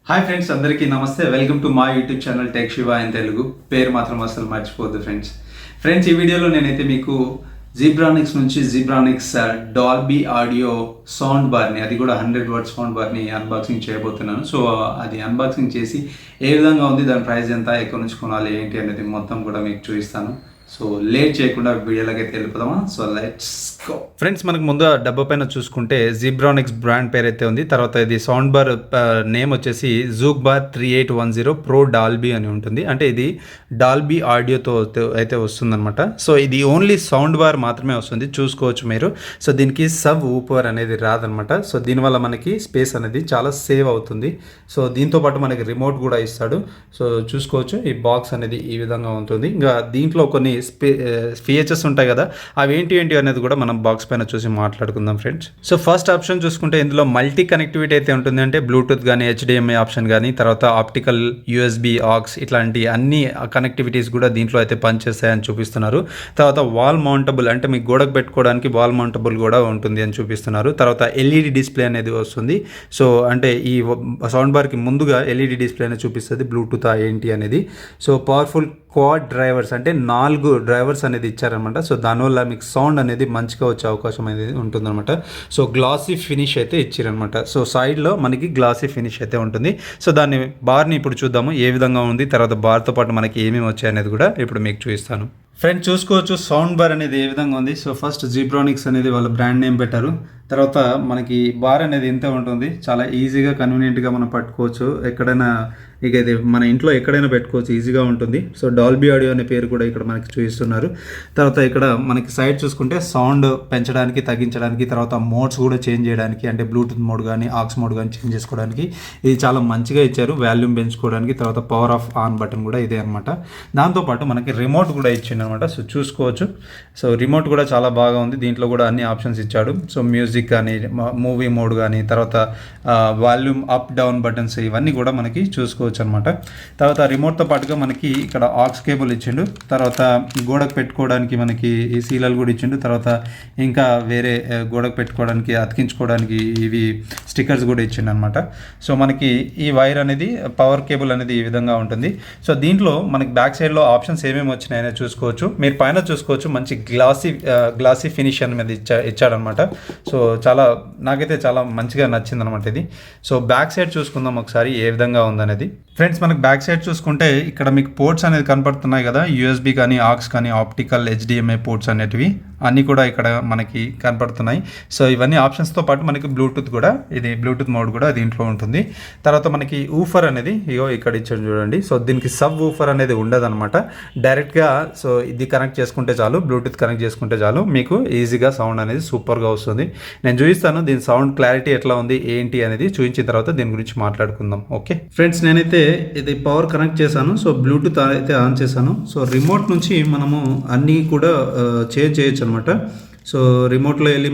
Hi friends, అందరికీ నమస్తే. Welcome to మా YouTube channel tech Shiva in Telugu. పేరు మాత్రం అసలు మర్చిపోద్దు ఫ్రెండ్స్. ఈ వీడియోలో నేనైతే మీకు జీబ్రానిక్స్ నుంచి జీబ్రానిక్స్ డాల్బీ ఆడియో సౌండ్ బార్ని, అది కూడా 100 వాట్ సౌండ్ బార్ని అన్బాక్సింగ్ చేయబోతున్నాను. సో అది అన్బాక్సింగ్ చేసి ఏ విధంగా ఉంది, దాని ప్రైస్ ఎంత, ఎక్కడి నుంచి కొనాలి, ఏంటి అనేది మొత్తం కూడా మీకు చూపిస్తాను. సో లేట్ చేయకుండా వీడియోలోకి అయితే వెళ్ళిపోదామా. So let's go. ఫ్రెండ్స్, మనకు ముందు డబ్బా పైన చూసుకుంటే జీబ్రానిక్స్ బ్రాండ్ పేరు అయితే ఉంది. తర్వాత ఇది సౌండ్ బార్ నేమ్ వచ్చేసి జూక్ బార్ 3810 ప్రో డాల్బీ అని ఉంటుంది. అంటే ఇది డాల్బీ ఆడియోతో అయితే వస్తుందన్నమాట. సో ఇది ఓన్లీ సౌండ్ బార్ మాత్రమే వస్తుంది, చూసుకోవచ్చు మీరు. సో దీనికి సబ్ ఊపర్ అనేది రాదనమాట. సో దీనివల్ల మనకి స్పేస్ అనేది చాలా సేవ్ అవుతుంది. సో దీంతోపాటు మనకి రిమోట్ కూడా ఇస్తాడు. సో చూసుకోవచ్చు, ఈ బాక్స్ అనేది ఈ విధంగా ఉంటుంది. ఇంకా దీంట్లో కొన్ని ఫీచర్స్ ఉంటాయి కదా, అవి ఏంటి అనేది కూడా మనం బాక్స్ పైన చూసి మాట్లాడుకుందాం ఫ్రెండ్స్. సో ఫస్ట్ ఆప్షన్ చూసుకుంటే ఇందులో మల్టీ కనెక్టివిటీ అయితే ఉంటుంది. అంటే బ్లూటూత్ కానీ, HDMI ఆప్షన్ కానీ, తర్వాత ఆప్టికల్ USB ఆక్స్, ఇట్లాంటి అన్ని కనెక్టివిటీస్ కూడా దీంట్లో అయితే పనిచేస్తాయని చూపిస్తున్నారు. తర్వాత వాల్ మౌంటబుల్, అంటే మీకు గోడకు పెట్టుకోవడానికి వాల్ మౌంటబుల్ కూడా ఉంటుంది అని చూపిస్తున్నారు. తర్వాత LED డిస్ప్లే అనేది వస్తుంది. సో అంటే ఈ సౌండ్ బార్కి ముందుగా LED డిస్ప్లే అనేది చూపిస్తుంది, బ్లూటూత్ ఏంటి అనేది. సో పవర్ఫుల్ క్వాడ్ డ్రైవర్స్, అంటే 4 డ్రైవర్స్ అనేది ఇచ్చారనమాట. సో దానివల్ల మీకు సౌండ్ అనేది మంచిగా వచ్చే అవకాశం అనేది ఉంటుందన్నమాట. సో గ్లాసీ ఫినిష్ అయితే ఇచ్చారనమాట. సో సైడ్లో మనకి గ్లాసీ ఫినిష్ అయితే ఉంటుంది. సో దాన్ని బార్ని ఇప్పుడు చూద్దాము ఏ విధంగా ఉంది, తర్వాత బార్తో పాటు మనకి ఏమేమి వచ్చాయి అనేది కూడా ఇప్పుడు మీకు చూపిస్తాను. ఫ్రెండ్స్ చూసుకోవచ్చు సౌండ్ బార్ అనేది ఏ విధంగా ఉంది. సో ఫస్ట్ జీబ్రానిక్స్ అనేది వాళ్ళ బ్రాండ్ నేమ్ పెట్టారు. తర్వాత మనకి బార్ అనేది ఇంతే ఉంటుంది. చాలా ఈజీగా కన్వీనియంట్గా మనం పట్టుకోవచ్చు, ఎక్కడైనా ఇక ఇది మన ఇంట్లో ఎక్కడైనా పెట్టుకోవచ్చు, ఈజీగా ఉంటుంది. సో డాల్బీ ఆడియో అనే పేరు కూడా ఇక్కడ మనకి చూపిస్తున్నారు. తర్వాత ఇక్కడ మనకి సైడ్ చూసుకుంటే సౌండ్ పెంచడానికి, తగ్గించడానికి, తర్వాత మోడ్స్ కూడా చేంజ్ చేయడానికి, అంటే బ్లూటూత్ మోడ్ కానీ, ఆక్స్ మోడ్ కానీ చేంజ్ చేసుకోవడానికి ఇది చాలా మంచిగా ఇచ్చారు. వాల్యూమ్ పెంచుకోవడానికి, తర్వాత పవర్ ఆఫ్ ఆన్ బటన్ కూడా ఇదే అనమాట. దాంతోపాటు మనకి రిమోట్ కూడా ఇచ్చింది అనమాట. సో చూసుకోవచ్చు, సో రిమోట్ కూడా చాలా బాగా ఉంది. దీంట్లో కూడా అన్ని ఆప్షన్స్ ఇచ్చాడు. సో మ్యూజిక్ కానీ, మూవీ మోడ్ కానీ, తర్వాత వాల్యూమ్ అప్ డౌన్ బటన్స్, ఇవన్నీ కూడా మనకి చూసుకోవచ్చు అనమాట. తర్వాత రిమోట్తో పాటుగా మనకి ఇక్కడ ఆక్స్ కేబుల్ ఇచ్చిండు. తర్వాత గోడకు పెట్టుకోవడానికి మనకి ఈ సీలాలు కూడా ఇచ్చిండు. తర్వాత ఇంకా వేరే గోడకు పెట్టుకోవడానికి, అతికించుకోవడానికి ఇవి స్టిక్కర్స్ కూడా ఇచ్చిండు అనమాట. సో మనకి ఈ వైర్ అనేది, పవర్ కేబుల్ అనేది ఈ విధంగా ఉంటుంది. సో దీంట్లో మనకి బ్యాక్ సైడ్లో ఆప్షన్స్ ఏమేమి వచ్చినాయనే చూసుకోవచ్చు. మీరు పైన చూసుకోవచ్చు, మంచి గ్లాసీ ఫినిష్ అనేది ఇచ్చాడనమాట. సో నాకైతే చాలా మంచిగా నచ్చింది అనమాట ఇది. సో బ్యాక్ సైడ్ చూసుకుందాం ఒకసారి ఏ విధంగా ఉందనేది. ఫ్రెండ్స్, మనకు బ్యాక్ సైడ్ చూసుకుంటే ఇక్కడ మీకు పోర్ట్స్ అనేది కనపడుతున్నాయి కదా, USB కానీ, ఆక్స్ కానీ, ఆప్టికల్, HDMI పోర్ట్స్ అనేటివి అన్నీ కూడా ఇక్కడ మనకి కనపడుతున్నాయి. సో ఇవన్నీ ఆప్షన్స్తో పాటు మనకి బ్లూటూత్ కూడా, ఇది బ్లూటూత్ మోడ్ కూడా దీంట్లో ఉంటుంది. తర్వాత మనకి ఊఫర్ అనేది ఇక్కడ ఇచ్చాడు చూడండి. సో దీనికి సబ్ ఊఫర్ అనేది ఉండదన్నమాట. డైరెక్ట్గా సో ఇది కనెక్ట్ చేసుకుంటే చాలు, బ్లూటూత్ కనెక్ట్ చేసుకుంటే చాలు, మీకు ఈజీగా సౌండ్ అనేది సూపర్గా వస్తుంది. నేను చూపిస్తాను దీని సౌండ్ క్లారిటీ ఎట్లా ఉంది ఏంటి అనేది చూపించిన తర్వాత దీని గురించి మాట్లాడుకుందాం. ఓకే ఫ్రెండ్స్, నేనైతే ఇది పవర్ కనెక్ట్ చేశాను. సో బ్లూటూత్ అయితే ఆన్ చేశాను. సో రిమోట్ నుంచి మనము అన్నీ కూడా చేంజ్ చేయొచ్చు అనమాట. సో రిమోట్లో వెళ్ళి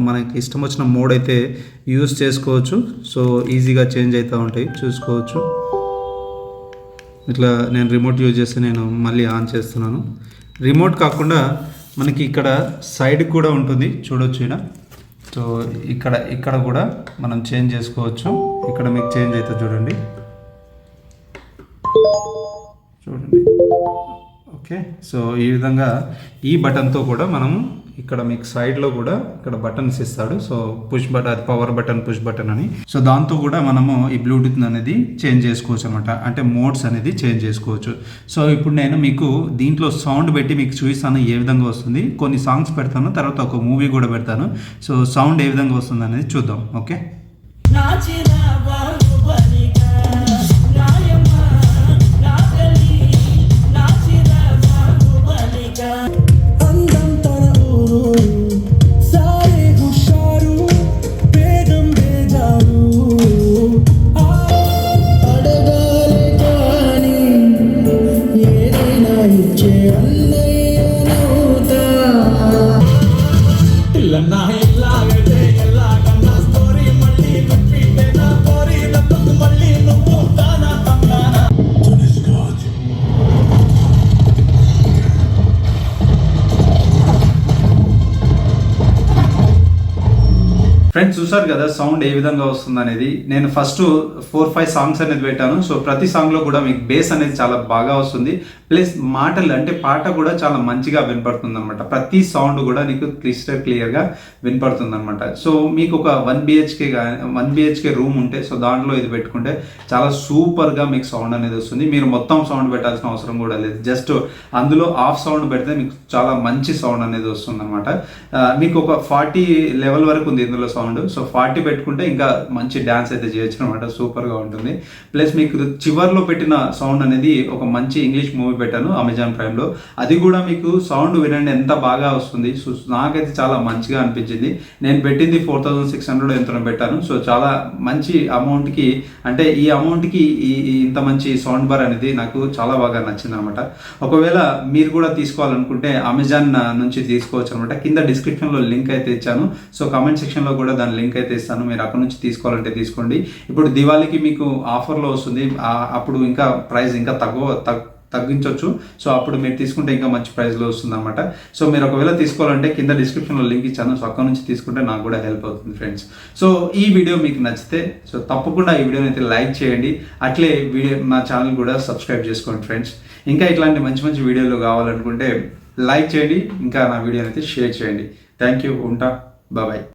మనకి ఇష్టం వచ్చిన మోడ్ అయితే యూస్ చేసుకోవచ్చు. సో ఈజీగా చేంజ్ అవుతూ ఉంటాయి, చూసుకోవచ్చు. ఇట్లా నేను రిమోట్ యూజ్ చేస్తే నేను మళ్ళీ ఆన్ చేస్తున్నాను. రిమోట్ కాకుండా మనకి ఇక్కడ సైడ్ కూడా ఉంటుంది, చూడొచ్చు ఇక్కడ. సో ఇక్కడ కూడా మనం చేంజ్ చేసుకోవచ్చు. ఇక్కడ మీకు చేంజ్ అవుతుంది చూడండి. ఓకే, సో ఈ విధంగా ఈ బటన్తో కూడా మనము ఇక్కడ మీకు సైడ్లో కూడా ఇక్కడ బటన్స్ ఇస్తాడు. సో పుష్ బటన్, అది పవర్ బటన్, పుష్ బటన్ అని. సో దాంతో కూడా మనము ఈ బ్లూటూత్ అనేది చేంజ్ చేసుకోవచ్చు అనమాట. అంటే మోడ్స్ అనేది చేంజ్ చేసుకోవచ్చు. సో ఇప్పుడు నేను మీకు దీంట్లో సౌండ్ పెట్టి మీకు చూపిస్తాను ఏ విధంగా వస్తుంది. కొన్ని సాంగ్స్ పెడతాను, తర్వాత ఒక మూవీ కూడా పెడతాను. సో సౌండ్ ఏ విధంగా వస్తుంది అనేది చూద్దాం. ఓకే, ಎಲ್ಲ ఫ్రెండ్స్ చూసారు కదా సౌండ్ ఏ విధంగా వస్తుంది అనేది. నేను ఫస్ట్ 4-5 సాంగ్స్ అనేది పెట్టాను. సో ప్రతి సాంగ్లో కూడా మీకు బేస్ అనేది చాలా బాగా వస్తుంది, ప్లస్ మాటలు అంటే పాట కూడా చాలా మంచిగా వినపడుతుంది అనమాట. ప్రతి సౌండ్ కూడా నీకు క్లియర్గా వినపడుతుంది అనమాట. సో మీకు ఒక 1 బిహెచ్కే రూమ్ ఉంటే సో దాంట్లో ఇది పెట్టుకుంటే చాలా సూపర్గా మీకు సౌండ్ అనేది వస్తుంది. మీరు మొత్తం సౌండ్ పెట్టాల్సిన అవసరం కూడా లేదు, జస్ట్ అందులో ఆఫ్ సౌండ్ పెడితే మీకు చాలా మంచి సౌండ్ అనేది వస్తుంది అనమాట. మీకు ఒక 40 లెవెల్ వరకు ఉంది ఇందులో సౌండ్. సో 40 పెట్టుకుంటే ఇంకా మంచి డ్యాన్స్ అయితే చేయొచ్చు అనమాట, సూపర్గా ఉంటుంది. ప్లస్ మీకు చివర్లో పెట్టిన సౌండ్ అనేది ఒక మంచి ఇంగ్లీష్ మూవీ పెట్టాను అమెజాన్ ప్రైమ్లో, అది కూడా మీకు సౌండ్ వినండి ఎంత బాగా వస్తుంది. సో నాకైతే చాలా మంచిగా అనిపించింది. నేను పెట్టింది 4600 ఎంతనో పెట్టాను. సో చాలా మంచి అమౌంట్కి, అంటే ఈ అమౌంట్కి ఇంత మంచి సౌండ్ బార్ అనేది నాకు చాలా బాగా నచ్చింది అనమాట. ఒకవేళ మీరు కూడా తీసుకోవాలనుకుంటే అమెజాన్ నుంచి తీసుకోవచ్చు అనమాట. కింద డిస్క్రిప్షన్లో లింక్ అయితే ఇచ్చాను. సో కామెంట్ సెక్షన్లో కూడా దాని లింక్ అయితే ఇస్తాను, మీరు అక్కడ నుంచి తీసుకోవాలంటే తీసుకోండి. ఇప్పుడు దివాళీకి మీకు ఆఫర్లో వస్తుంది, అప్పుడు ఇంకా ప్రైస్ ఇంకా తగ్గించవచ్చు. సో అప్పుడు మీరు తీసుకుంటే ఇంకా మంచి ప్రైస్లో వస్తుంది అనమాట. సో మీరు ఒకవేళ తీసుకోవాలంటే కింద డిస్క్రిప్షన్లో లింక్ ఇచ్చాను, సో అక్కడ నుంచి తీసుకుంటే నాకు కూడా హెల్ప్ అవుతుంది ఫ్రెండ్స్. సో ఈ వీడియో మీకు నచ్చితే సో తప్పకుండా ఈ వీడియోని అయితే లైక్ చేయండి, అట్లే నా ఛానల్ కూడా సబ్స్క్రైబ్ చేసుకోండి ఫ్రెండ్స్. ఇంకా ఇట్లాంటి మంచి మంచి వీడియోలు కావాలనుకుంటే లైక్ చేయండి, ఇంకా నా వీడియోని అయితే షేర్ చేయండి. థ్యాంక్ యూ, ఉంటా, బాయ్.